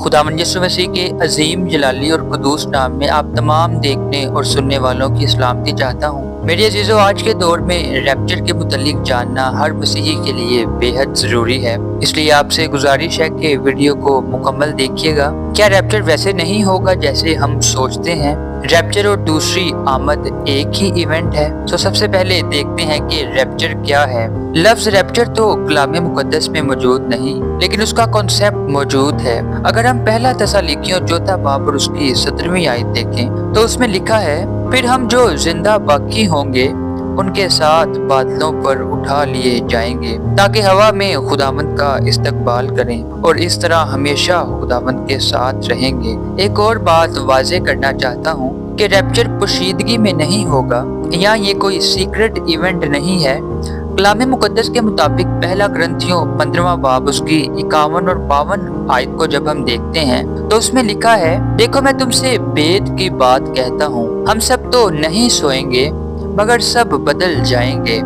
खुदावंद यीशु मसीह के अजीम जलाली और कुदूस नाम में आप तमाम देखने और सुनने वालों की सलामती चाहता हूँ। मेरे अजीजों, आज के दौर में रैप्चर के मुतालिक जानना हर मसीही के लिए बेहद जरूरी है, इसलिए आपसे गुजारिश है कि वीडियो को मुकम्मल देखिएगा। क्या रैप्चर वैसे नहीं होगा जैसे हम सोचते हैं? रैप्चर और दूसरी आमद एक ही इवेंट है। तो सबसे पहले देखते हैं कि रैप्चर क्या है। लफ्ज रैप्चर तो कलाम मुकद्दस में मौजूद नहीं, लेकिन उसका कॉन्सेप्ट मौजूद है। अगर हम पहला तसलीकियों चौथा बाब और उसकी 17वीं आयत देखें तो उसमें लिखा है, फिर हम जो जिंदा बाकी होंगे उनके साथ बादलों पर उठा लिए जाएंगे ताकि हवा में खुदावंद का इस्तकबाल करें और इस तरह हमेशा खुदावंद के साथ रहेंगे। एक और बात वाज़े करना चाहता हूँ कि रैप्चर पोशीदगी में नहीं होगा, यहाँ ये कोई सीक्रेट इवेंट नहीं है। कलाम मुकद्दस के मुताबिक पहला ग्रंथियों 15वां बाब उसकी 51 और 52 आयत को जब हम देखते हैं तो उसमें लिखा है, देखो मैं तुमसे भेद की बात कहता हूँ, हम सब तो नहीं सोएंगे मगर सब बदल जाएंगे,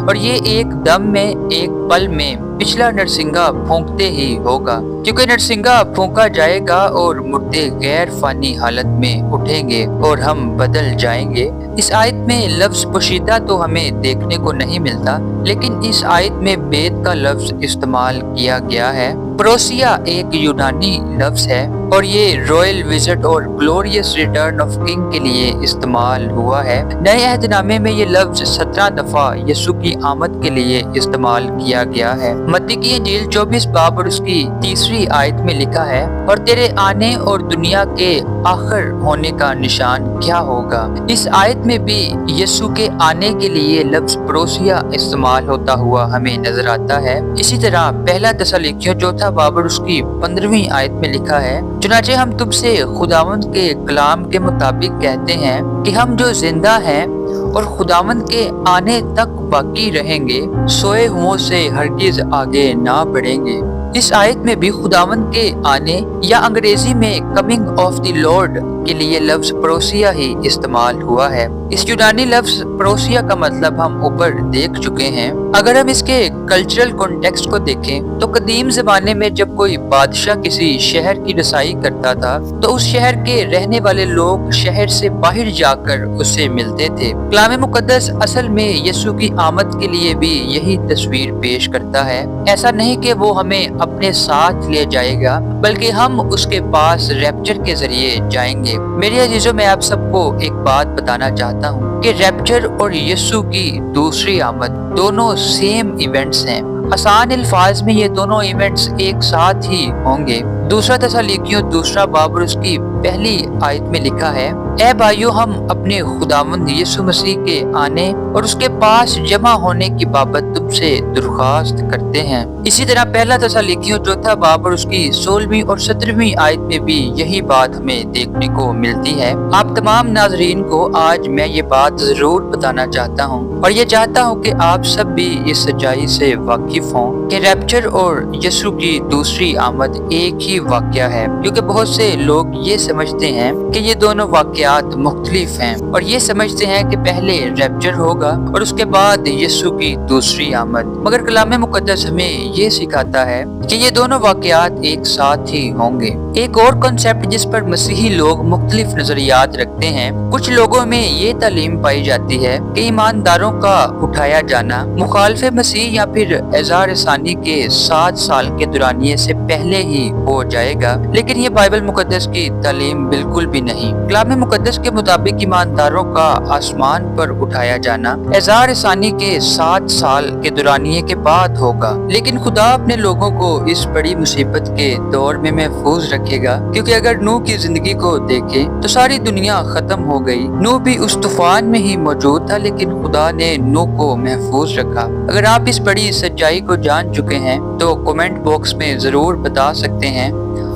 और ये एक दम में एक पल में पिछला नरसिंगा फूंकते ही होगा, क्योंकि नरसिंगा फूंका जाएगा और मुर्दे गैर फानी हालत में उठेंगे और हम बदल जाएंगे। इस आयत में लफ्ज पोशीदा तो हमें देखने को नहीं मिलता, लेकिन इस आयत में बेद का लफ्ज इस्तेमाल किया गया है। प्रोसिया एक यूनानी लफ्ज है और ये रॉयल विजिट और ग्लोरियस रिटर्न ऑफ किंग के लिए इस्तेमाल हुआ है। नए अहदनामे में ये लफ्ज 17 दफा यीशु की आमद के लिए इस्तेमाल किया गया है। मत्ती की इंजील 24 बाब और उसकी 3री आयत में लिखा है, और तेरे आने और दुनिया के आखिर होने का निशान क्या होगा। इस आयत में भी यीशु के आने के लिए लफ्ज प्रोसिया इस्तेमाल होता हुआ हमें नजर आता है। इसी तरह पहला तसलीकियों चौथा बाब और उसकी 15वीं आयत में लिखा है, चुनाचे हम तुमसे खुदावंद के कलाम के मुताबिक कहते हैं कि हम जो जिंदा हैं और खुदावंद के आने तक बाकी रहेंगे, सोए हुओं से हरगिज आगे ना बढ़ेंगे। इस आयत में भी खुदावंद के आने या अंग्रेजी में कमिंग ऑफ द लॉर्ड के लिए लफ्ज प्रोसिया ही इस्तेमाल हुआ है। इस यूनानी लफ्ज प्रोसिया का मतलब हम ऊपर देख चुके हैं। अगर हम इसके कल्चरल कॉन्टेक्स्ट को देखें तो कदीम जमाने में जब कोई बादशाह किसी शहर की रसाई करता था तो उस शहर के रहने वाले लोग शहर से बाहर जाकर उससे मिलते थे। कलाम मुकद्दस असल में यीशु की आमद के लिए भी यही तस्वीर पेश करता है। ऐसा नहीं कि वो हमें अपने साथ ले जाएगा, बल्कि हम उसके पास रैप्चर के जरिए जाएंगे। मेरे अजीजों, मैं आप सबको एक बात बताना चाहता हूँ कि रैप्चर और यीशु की दूसरी आमद दोनों सेम इवेंट्स हैं। आसान अल्फाज में ये दोनों इवेंट्स एक साथ ही होंगे। दूसरा तसलीकियों दूसरा बाब और उसकी पहली आयत में लिखा है, ए भाइयों, हम अपने खुदावंद यीशु मसीह के आने और उसके पास जमा होने की बाबत तुमसे दरख्वास्त करते हैं। इसी तरह पहला तसलीकियों चौथा बाब और उसकी 16वीं और 17वीं आयत में भी यही बात हमें देखने को मिलती है। आप तमाम नाजरीन को आज मैं ये बात जरूर बताना चाहता हूँ और ये चाहता हूँ कि आप सब भी इस सच्चाई से वाकिफ हों कि रैप्चर और यीशु की दूसरी आमद एक ही वाकया है, क्योंकि बहुत से लोग ये समझते हैं कि ये दोनों वाकयात मुख्तलिफ हैं और ये समझते हैं कि पहले रैप्चर होगा और उसके बाद यीशु की दूसरी आमद। मगर कलाम मुकद्दस हमें ये सिखाता है कि ये दोनों वाकयात एक साथ ही होंगे। एक और कॉन्सेप्ट जिस पर मसीही लोग मुख्तलिफ नजरियात रखते हैं, कुछ लोगों में ये तालीम पाई जाती है कि ईमानदारों का उठाया जाना मुखालिफ मसीह या फिर एजार सानी के 7 साल के दुरानिये से पहले ही हो जाएगा, लेकिन ये बाइबल मुकद्दस की तालीम बिल्कुल भी नहीं। कलाम मुकद्दस के मुताबिक ईमानदारों का आसमान पर उठाया जाना एजार सानी के 7 साल के दुरानिये के बाद होगा, लेकिन खुदा अपने लोगों को इस बड़ी मुसीबत के दौर में महफूज रखेगा, क्योंकि अगर नूह की जिंदगी को देखें तो सारी दुनिया खत्म हो गई। नूह भी उस तूफान में ही मौजूद था, लेकिन खुदा ने नूह को महफूज रखा। अगर आप इस बड़ी सच्चाई को जान चुके हैं तो कमेंट बॉक्स में जरूर बता सकते हैं,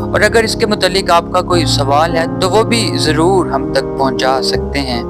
और अगर इसके मुतालिक आपका कोई सवाल है तो वो भी जरूर हम तक पहुंचा सकते हैं।